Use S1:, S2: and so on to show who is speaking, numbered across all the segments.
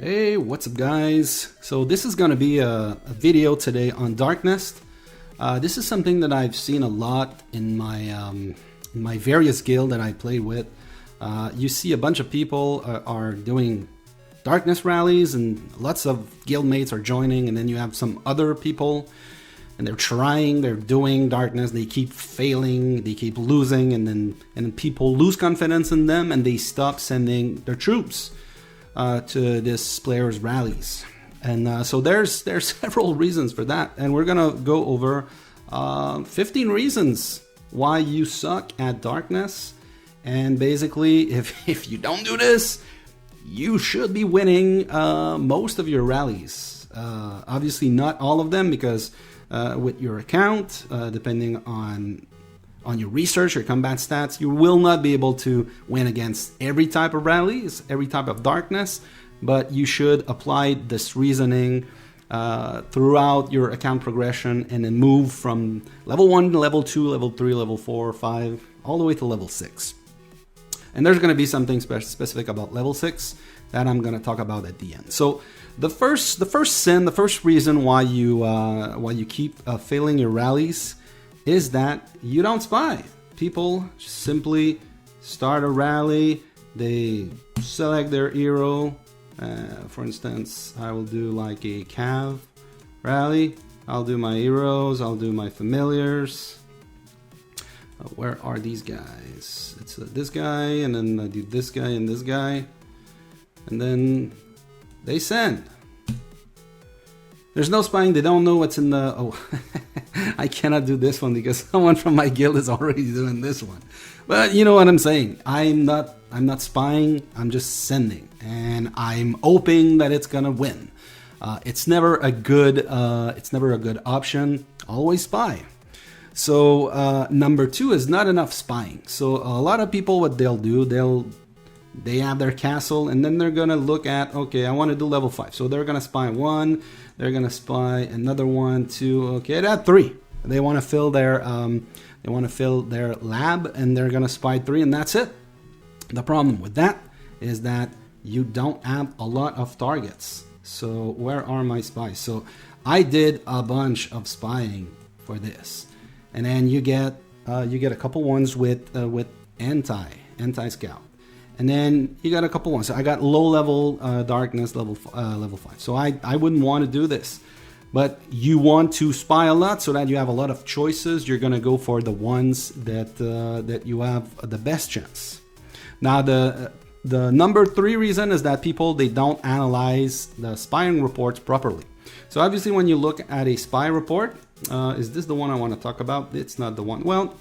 S1: Hey, what's up guys? So this is going to be a video today on darkness. This is something that I've seen a lot in my various guild that I play with. You see a bunch of people are doing darkness rallies and lots of guild mates are joining, and then you have some other people and they're doing darkness, they keep failing, they keep losing, and then people lose confidence in them and they stop sending their troops to this player's rallies. And so there's several reasons for that, and we're gonna go over 15 reasons why you suck at darkness. And basically, if you don't do this, you should be winning most of your rallies. Obviously not all of them, because with your account, depending on your research, your combat stats, you will not be able to win against every type of rallies, every type of darkness, but you should apply this reasoning throughout your account progression, and then move from level 1 to level 2, level 3, level 4, 5, all the way to level 6. And there's going to be something specific about level 6 that I'm going to talk about at the end. So the first reason why you keep failing your rallies is that you don't spy. People simply start a rally, they select their hero. For instance, I will do like a cav rally. I'll do my heroes, I'll do my familiars. Where are these guys? It's this guy, and then I do this guy and this guy. And then they send. There's no spying, they don't know what's in the... Oh, I cannot do this one because someone from my guild is already doing this one. But you know what I'm saying. I'm not spying, I'm just sending. And I'm hoping that it's gonna win. It's never a good option. Always spy. So number 2 is not enough spying. So a lot of people, what they'll do, they have their castle, and then they're gonna look at, okay, I want to do level 5. So they're gonna spy 1, they're gonna spy another 1, 2, okay, that's 3. They want to fill their lab, and they're gonna spy 3, and that's it. The problem with that is that you don't have a lot of targets. So where are my spies? So I did a bunch of spying for this, and then you get a couple ones with anti scout. And then you got a couple ones. So I got low level darkness, level 5. So I wouldn't want to do this. But you want to spy a lot so that you have a lot of choices. You're gonna go for the ones that you have the best chance. Now the number 3 reason is that people, they don't analyze the spying reports properly. So obviously when you look at a spy report, is this the one I want to talk about? It's not the one. Well,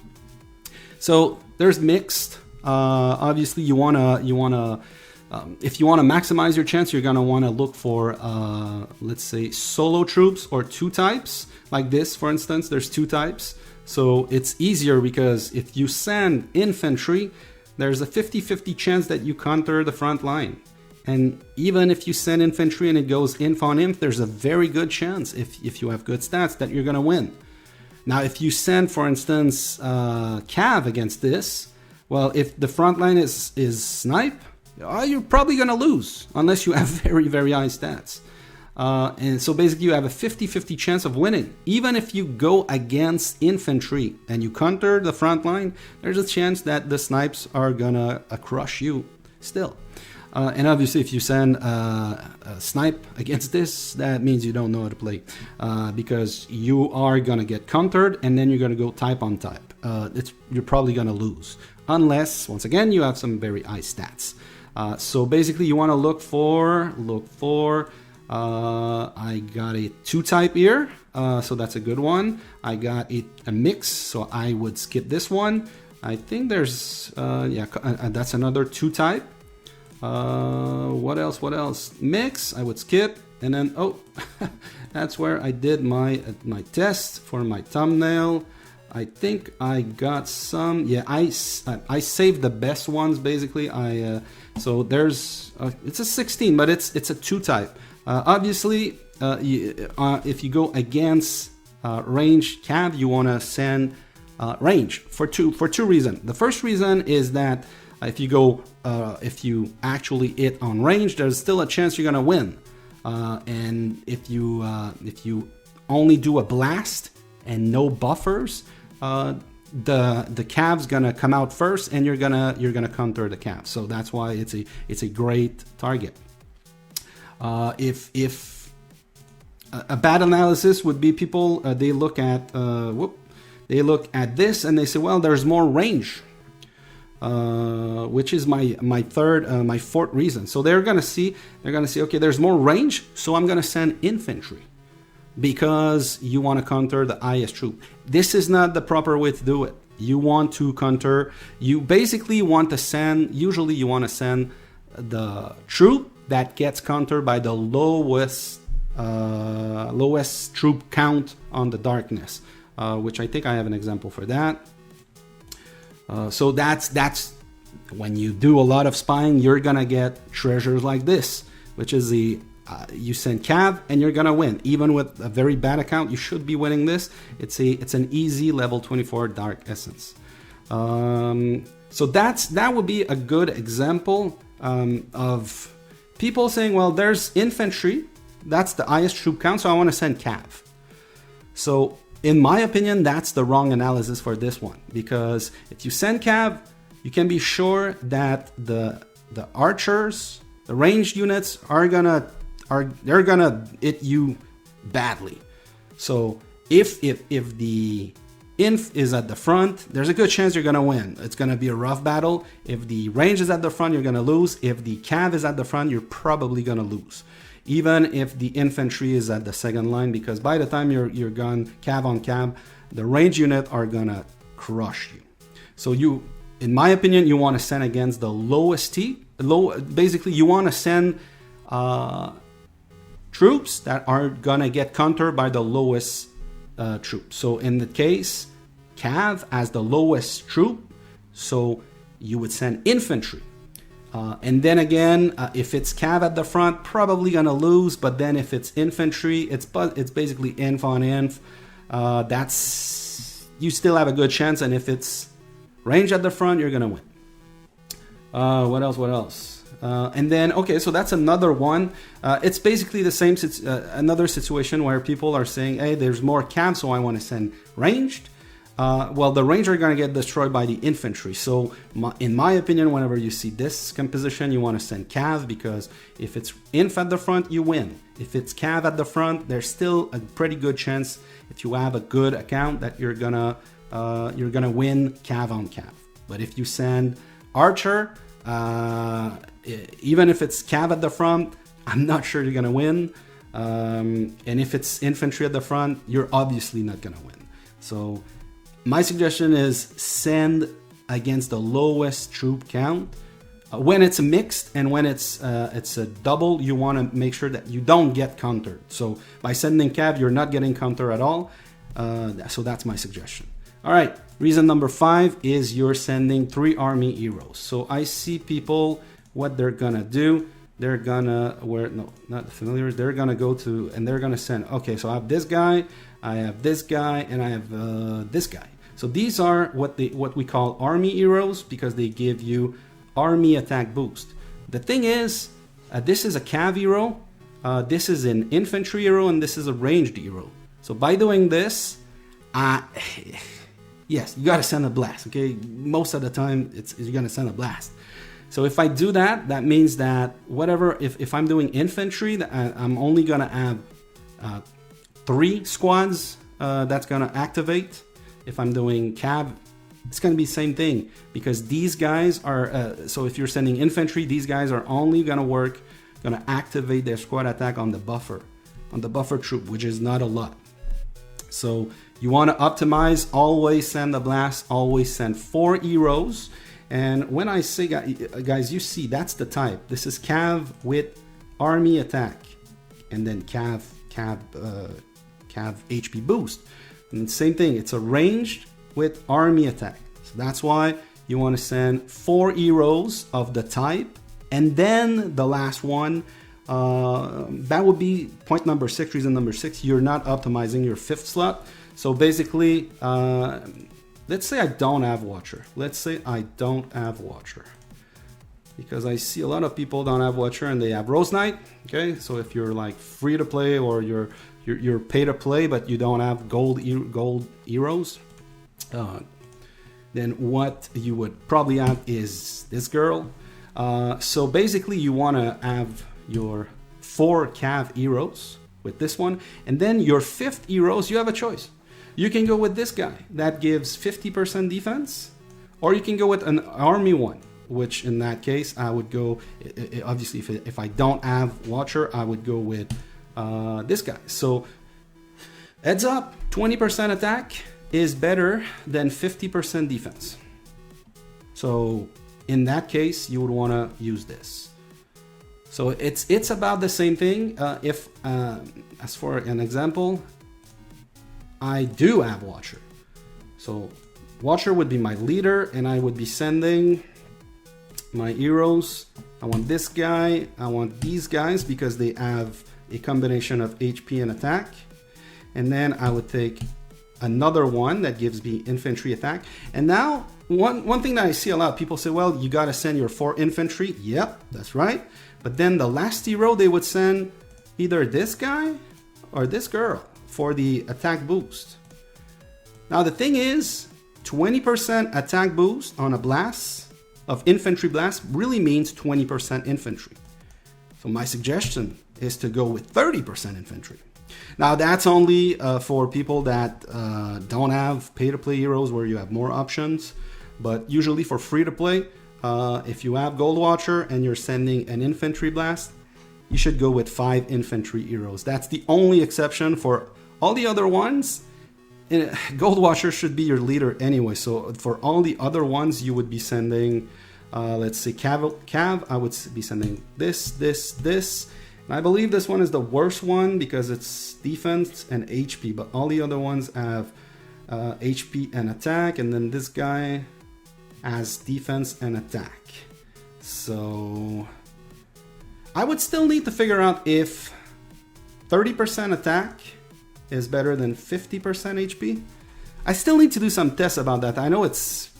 S1: so there's mixed. Obviously, if you wanna maximize your chance, you're gonna wanna look for, let's say, solo troops or 2 types. Like this, for instance, there's 2 types. So it's easier because if you send infantry, there's a 50-50 chance that you counter the front line. And even if you send infantry and it goes inf on inf, there's a very good chance, if you have good stats, that you're gonna win. Now, if you send, for instance, cav against this, well, if the front line is snipe, you're probably going to lose unless you have very, very high stats. And so basically you have a 50-50 chance of winning. Even if you go against infantry and you counter the front line, there's a chance that the snipes are going to crush you still. And obviously if you send a snipe against this, that means you don't know how to play. Because you are going to get countered, and then you're going to go type on type. You're probably going to lose. Unless, once again, you have some very high stats. So basically you want to look for, I got a 2 type here, so that's a good one. I got a mix, so I would skip this one. I think there's, that's another 2 type. What else? Mix, I would skip. And then, oh, that's where I did my test for my thumbnail. I think I got some. Yeah, I saved the best ones basically. So there's it's a 16, but it's a 2 type. Obviously, if you go against range cav, you want to send range for two reasons. The first reason is that If you go, if you actually hit on range, there's still a chance you're gonna win. And if you only do a blast and no buffers, the cav's gonna come out first, and you're gonna counter the cav. So that's why it's a great target. If a bad analysis would be people they look at this and they say, well, there's more range, which is my fourth reason. So they're gonna see, okay, there's more range, so I'm gonna send infantry because you want to counter the highest troop. This is not the proper way to do it. You want to counter. You basically want to send. Usually, you want to send the troop that gets countered by the lowest troop count on the darkness, which I think I have an example for that. So that's when you do a lot of spying, you're gonna get treasures like this, which is you send cav and you're gonna win. Even with a very bad account, you should be winning this. It's an easy level 24 dark essence. So that would be a good example of people saying, well, there's infantry, that's the highest troop count, so I want to send cav. So in my opinion, that's the wrong analysis for this one, because if you send cav, you can be sure that the archers, the ranged units they're gonna hit you badly. So if the inf is at the front, there's a good chance you're gonna win. It's gonna be a rough battle. If the range is at the front, you're gonna lose. If the cav is at the front, you're probably gonna lose. Even if the infantry is at the second line, because by the time you're gone cav on cav, the range unit are gonna crush you. So in my opinion, you want to send against the lowest T. Basically, you want to send troops that are gonna get countered by the lowest troop. So in the case, cav as the lowest troop, so you would send infantry. And then again, if it's cav at the front, probably gonna lose. But then if it's infantry, it's basically inf on inf. You still have a good chance. And if it's range at the front, you're gonna win. What else? And then, okay, so that's another one. It's basically the same, another situation where people are saying, hey, there's more cav, so I want to send ranged. Well, the ranged are going to get destroyed by the infantry. So in my opinion, whenever you see this composition, you want to send cav, because if it's inf at the front, you win. If it's cav at the front, there's still a pretty good chance, if you have a good account, that you're gonna win cav on cav. But if you send archer, even if it's cav at the front, I'm not sure you're gonna win. And if it's infantry at the front, you're obviously not gonna win. So my suggestion is send against the lowest troop count. When it's mixed and when it's a double, you want to make sure that you don't get countered. So by sending cav, you're not getting counter at all. So that's my suggestion. All right, reason number 5 is you're sending 3 army heroes. So I see people, what they're gonna do, they're gonna, not familiars, they're gonna go to, and they're gonna send, okay, so I have this guy, I have this guy, and I have this guy. So these are what we call army heroes, because they give you army attack boost. The thing is, this is a cav hero, this is an infantry hero, and this is a ranged hero. So by doing this, yes, you gotta send a blast, okay? Most of the time, you're gonna send a blast. So if I do that, that means that whatever, if I'm doing infantry, I'm only gonna have 3 squads that's gonna activate. If I'm doing cav, it's gonna be the same thing, because these guys are, so if you're sending infantry, these guys are only gonna activate their squad attack on the buffer troop, which is not a lot. So you want to optimize, always send the blast, always send 4 heroes. And when I say, guys, you see, that's the type. This is cav with army attack, and then cav HP boost. And same thing, it's a ranged with army attack. So that's why you want to send 4 heroes of the type, and then the last one, that would be point number 6, reason number 6, you're not optimizing your 5th slot. So basically, let's say I don't have Watcher. because I see a lot of people don't have Watcher and they have Rose Knight. Okay, so if you're like free to play or you're pay to play but you don't have gold heroes, then what you would probably have is this girl. So basically you want to have your 4 cav heroes with this one, and then your 5th heroes, you have a choice. You can go with this guy that gives 50% defense, or you can go with an army one, which in that case I would go, obviously if I don't have Watcher, I would go with this guy. So heads up, 20% attack is better than 50% defense. So in that case, you would want to use this. So it's about the same thing. If as for an example, I do have Watcher. So Watcher would be my leader, and I would be sending my heroes. I want this guy, I want these guys because they have a combination of HP and attack. And then I would take another one that gives me infantry attack. And now one thing that I see a lot of people say, well, you got to send your 4 infantry. Yep, that's right. But then the last hero, they would send either this guy or this girl for the attack boost. Now the thing is, 20% attack boost on a blast of infantry blast really means 20% infantry. So my suggestion is to go with 30% infantry. Now that's only for people that don't have pay-to-play heroes where you have more options. But usually for free-to-play, if you have Gold Watcher and you're sending an infantry blast, you should go with 5 infantry heroes. That's the only exception. For all the other ones, Gold Watcher should be your leader anyway. So for all the other ones, you would be sending, let's say Cav, I would be sending this. And I believe this one is the worst one because it's defense and HP, but all the other ones have HP and attack, and then this guy has defense and attack. So I would still need to figure out if 30% attack is better than 50% HP. I still need to do some tests about that. I know it's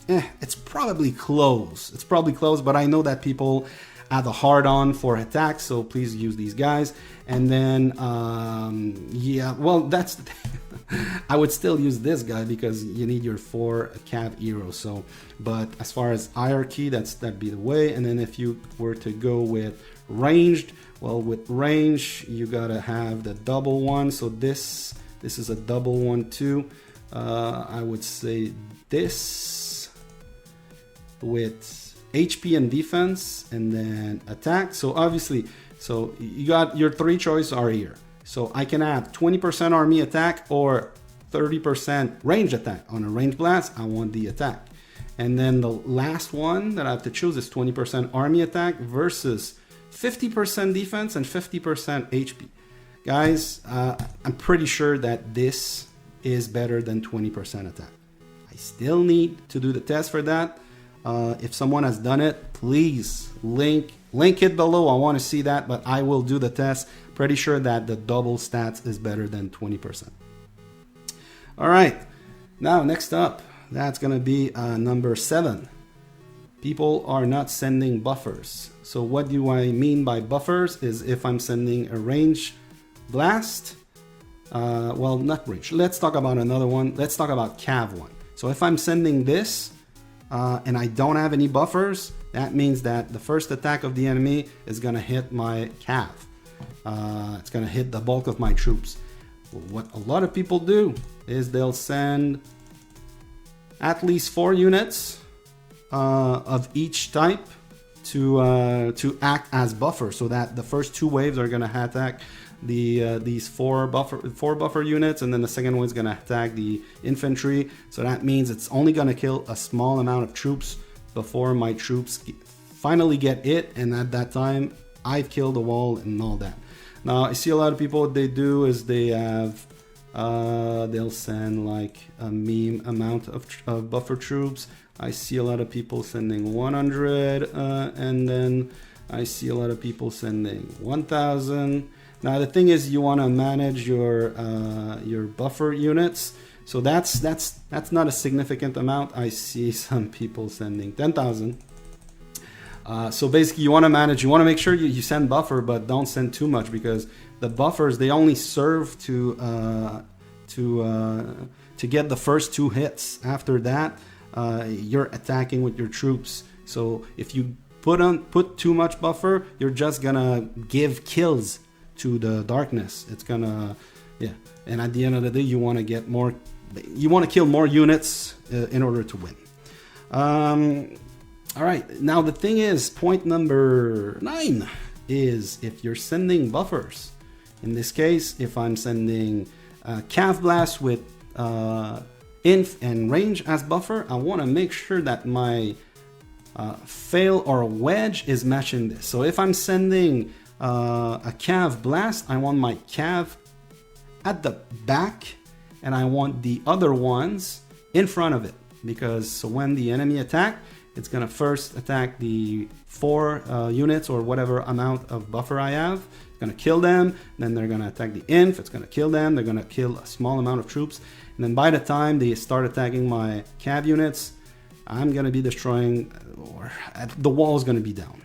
S1: probably close. It's probably close, but I know that people have a hard-on for attack, so please use these guys. And then, yeah, well, that's the thing. I would still use this guy because you need your 4 cav heroes. So, but as far as hierarchy, that'd be the way. And then if you were to go with ranged, well, with range, you gotta have the double one. So this is a double one too. I would say this with HP and defense, and then attack. So obviously, so you got your 3 choices are here. So I can have 20% army attack or 30% range attack. On a range blast, I want the attack. And then the last one that I have to choose is 20% army attack versus 50% defense and 50% HP. Guys, I'm pretty sure that this is better than 20% attack. I still need to do the test for that. If someone has done it, please link it below. I want to see that, but I will do the test. Pretty sure that the double stats is better than 20%. All right, now next up, that's gonna be number 7. People are not sending buffers. So what do I mean by buffers is if I'm sending a range blast, well, not range. Let's talk about another one. Let's talk about cav one. So if I'm sending this, and I don't have any buffers, that means that the first attack of the enemy is gonna hit my cav. It's gonna hit the bulk of my troops. Well, what a lot of people do is they'll send at least 4 units of each type to act as buffer, so that the first 2 waves are gonna attack these 4 buffer units, and then the second one is gonna attack the infantry. So that means it's only gonna kill a small amount of troops before my troops finally get it, and at that time I've killed the wall and all that. Now I see a lot of people, what they do is they have they'll send like a meme amount of buffer troops. I see a lot of people sending 100, and then I see a lot of people sending 1000. Now the thing is, you want to manage your buffer units, so that's not a significant amount. I see some people sending 10,000. So basically, you want to manage. You want to make sure you send buffer, but don't send too much, because the buffers, they only serve to get the first 2 hits. After that, you're attacking with your troops. So if you put too much buffer, you're just gonna give kills to the darkness. It's gonna, yeah. And at the end of the day, you want to get more. You want to kill more units in order to win. All right. Now the thing is, point number 9 is if you're sending buffers. In this case, if I'm sending Cav Blast with Inf and Range as buffer, I want to make sure that my Fail or Wedge is matching this. So if I'm sending a Cav Blast, I want my Cav at the back, and I want the other ones in front of it, because so when the enemy attack, it's gonna first attack the 4 units or whatever amount of buffer I have. It's gonna kill them. Then they're gonna attack the Inf. It's gonna kill them. They're gonna kill a small amount of troops. And then by the time they start attacking my Cav units, I'm gonna be destroying, or the wall is gonna be down.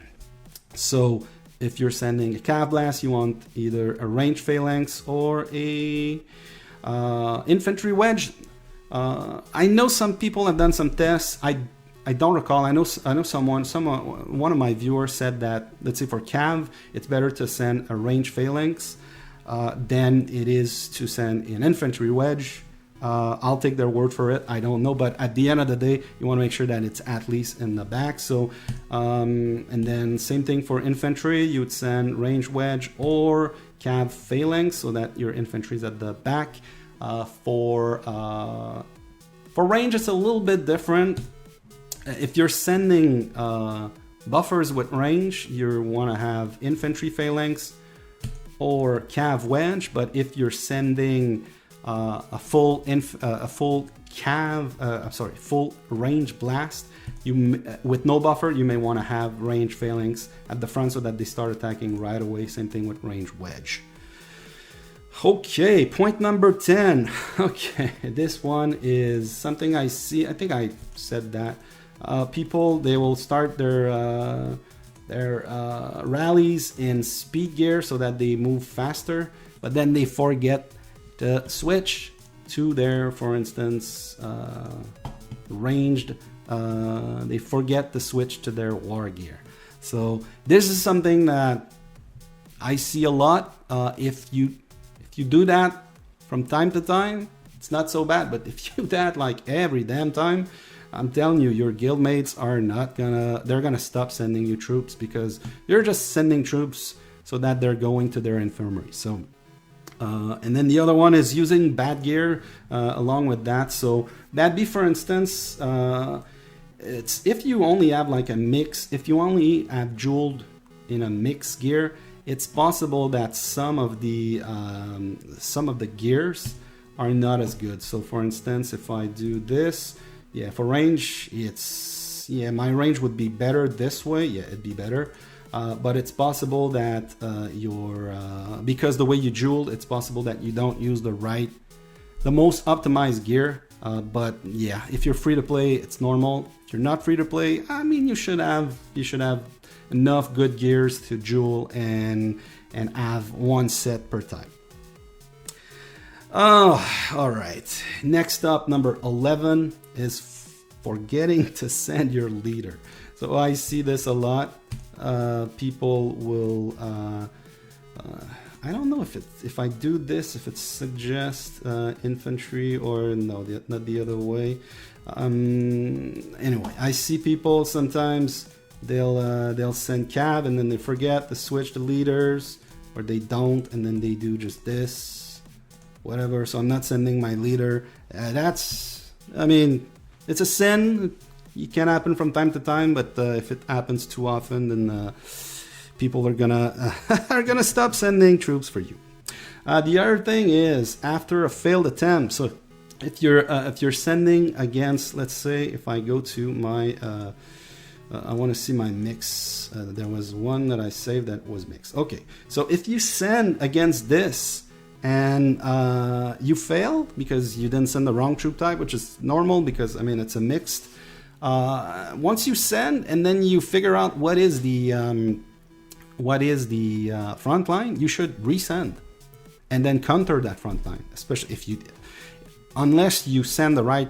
S1: So if you're sending a Cav Blast, you want either a range phalanx or a infantry wedge. I know some people have done some tests. I don't recall. I know one of my viewers said that, let's say for Cav, it's better to send a range phalanx than it is to send an infantry wedge. I'll take their word for it. I don't know, but at the end of the day, you want to make sure that it's at least in the back. So, and then same thing for infantry. You would send range wedge or Cav phalanx so that your infantry is at the back. For range, it's a little bit different. If you're sending buffers with range, you want to have infantry phalanx or Cav wedge. But if you're sending a full range blast, with no buffer, you may want to have range phalanx at the front so that they start attacking right away. Same thing with range wedge. Okay, point number 10. Okay, this one is something I see. I think I said that. People, they will start their rallies in speed gear so that they move faster, but then they forget to switch to their, for instance, ranged. They forget to switch to their war gear. So this is something that I see a lot. If you do that from time to time, it's not so bad. But if you do that like every damn time, I'm telling you, your guildmates are not they're gonna stop sending you troops, because you're just sending troops so that they're going to their infirmary. So, and then the other one is using bad gear along with that. So that'd be, for instance, it's if you only have like a mix, if you only have jeweled in a mix gear, it's possible that some of the gears are not as good. So for instance, if I do this, yeah, for range, my range would be better this way. Yeah, it'd be better. But it's possible that because the way you jeweled, it's possible that you don't use the most optimized gear. But yeah, if you're free to play, it's normal. If you're not free to play, I mean, you should have enough good gears to jewel and have one set per time. Oh, all right. Next up, number 11 is forgetting to send your leader. So I see this a lot. People will, I don't know if I do this, if it suggests infantry or no, not the other way. Anyway, I see people sometimes they'll send Cav and then they forget to switch the leaders, or they don't, and then they do just this. Whatever, so I'm not sending my leader. I mean, it's a sin. It can happen from time to time, but if it happens too often, then people are gonna stop sending troops for you. The other thing is, after a failed attempt, so if you're sending against, let's say, if I go to my, I want to see my mix. There was one that I saved that was mixed. Okay, so if you send against this, and you fail because you didn't send the wrong troop type, which is normal because, I mean, it's a mixed. Once you send and then you figure out what is the front line, you should resend and then counter that front line. Especially if you, unless you send the right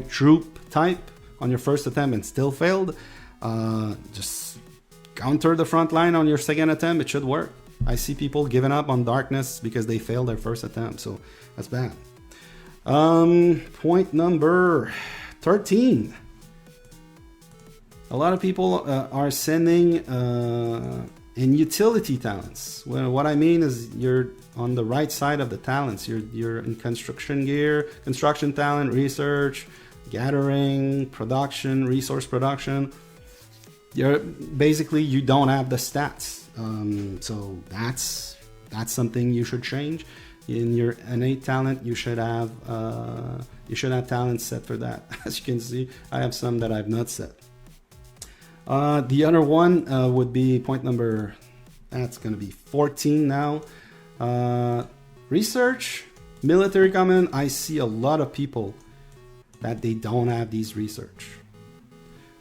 S1: troop type on your first attempt and still failed, just counter the front line on your second attempt. It should work. I see people giving up on darkness because they failed their first attempt, so that's bad. Point number 13. A lot of people are sending in utility talents. Well, what I mean is you're on the right side of the talents. You're in construction gear, construction talent, research, gathering, production, resource production. You're basically, you don't have the stats. So that's something you should change. In your innate talent, you should have talents set for that. As you can see, I have some that I've not set. The other one would be point number, that's going to be 14 now. Research, military command. I see a lot of people that they don't have these research.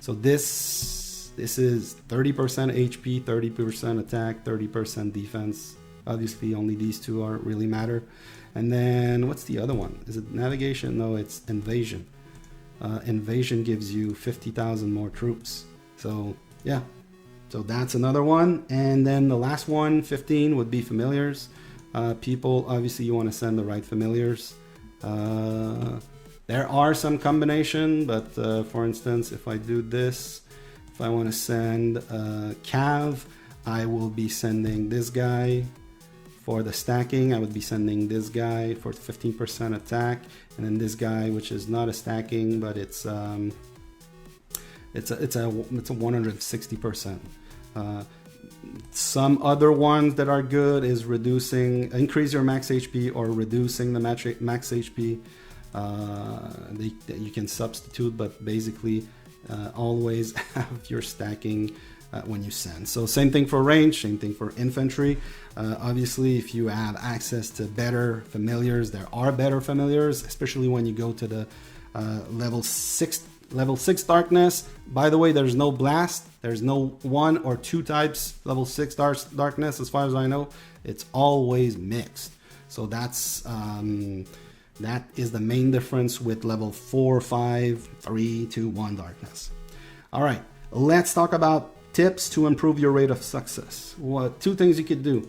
S1: So this is 30% HP, 30% attack, 30% defense. Obviously, only these two are really matter. And then what's the other one? Is it navigation? No, it's invasion. Invasion gives you 50,000 more troops. So yeah, so that's another one. And then the last one, 15, would be familiars. People, obviously you want to send the right familiars. There are some combination, but for instance, if I do this, if I want to send Cav, I will be sending this guy. For the stacking, I would be sending this guy for 15% attack, and then this guy, which is not a stacking, but it's a 160%. Some other ones that are good is increase your max HP or reducing the max HP. You can substitute, but basically always have your stacking when you send. So same thing for range, same thing for infantry. Obviously, if you have access to better familiars, there are better familiars, especially when you go to the level 6 darkness. By the way, there's no blast. There's no 1 or 2 types level 6 darkness, as far as I know. It's always mixed. So that is the main difference with level 4, 5, 3, 2, 1 darkness. All right, let's talk about tips to improve your rate of success. Two things you could do.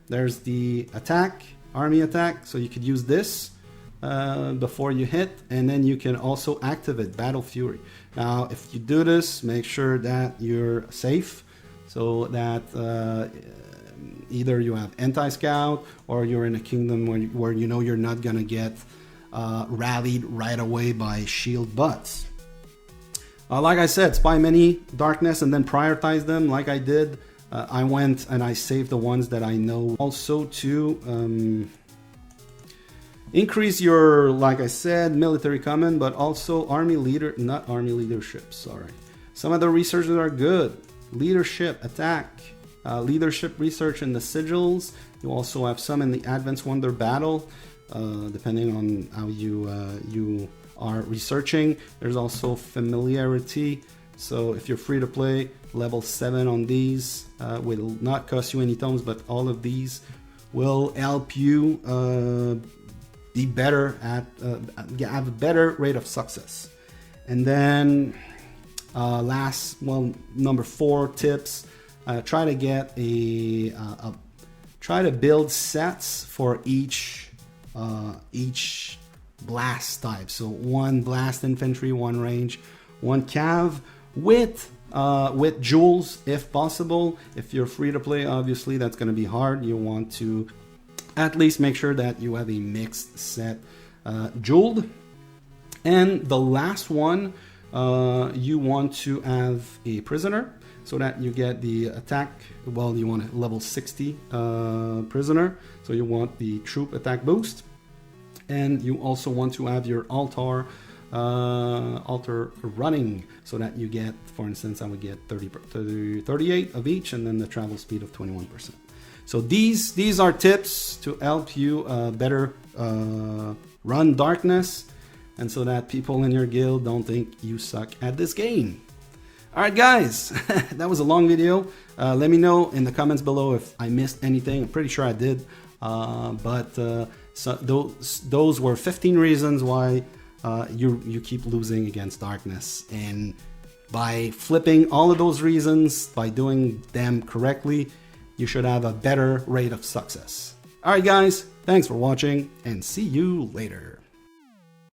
S1: There's the attack, army attack. So you could use this before you hit, and then you can also activate Battle Fury. Now, if you do this, make sure that you're safe, so that either you have anti-scout or you're in a kingdom where you know you're not gonna get rallied right away by shield butts. Like I said, spy many darkness and then prioritize them like I did. I went and I saved the ones that I know. Also to increase your, like I said, military command, but also army leadership, sorry. Some of the researches are good. Leadership, attack, leadership research in the sigils. You also have some in the Advanced Wonder Battle, depending on how you are researching. There's also familiarity. So if you're free to play, level 7 on these will not cost you any tomes, but all of these will help you be better at have a better rate of success. And then number 4 tips. Try to get try to build sets for each blast type. So 1 blast infantry, 1 range, 1 cav with jewels if possible. If you're free to play, obviously that's going to be hard. You want to at least make sure that you have a mixed set jeweled. And the last one, you want to have a prisoner, so that you get the attack. Well, you want a level 60 prisoner, so you want the troop attack boost. And you also want to have your altar running, so that you get, for instance, I would get 38 of each, and then the travel speed of 21%. So these are tips to help you better run darkness. and so that people in your guild don't think you suck at this game. Alright guys, that was a long video. Let me know in the comments below if I missed anything. I'm pretty sure I did. So those were 15 reasons why you keep losing against darkness. And by flipping all of those reasons, by doing them correctly, you should have a better rate of success. Alright guys, thanks for watching and see you later.